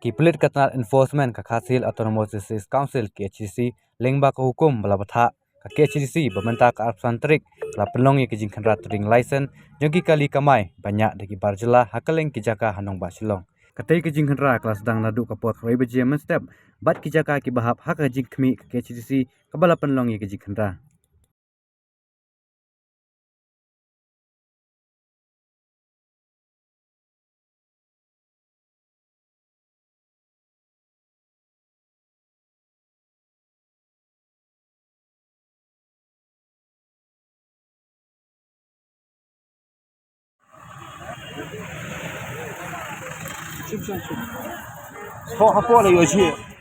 Kipelit Katnar Enforcement Kakasil Autonomous Justice Council KHCC lengba ka hukum balabata ka KHCC bementa ka arpsantrik la penlongi ke jingkhanra turing license jogi kali kamai banyak dagi barjela hakaleng kijaka hanong basilong katai ke jingkhanra kelas dang nadu kapot roi bejiamen step bat kijaka ki bahap hak jingkhmi ka KHCC kabala penlongi ke jingkhanra Kok apa lagi aje?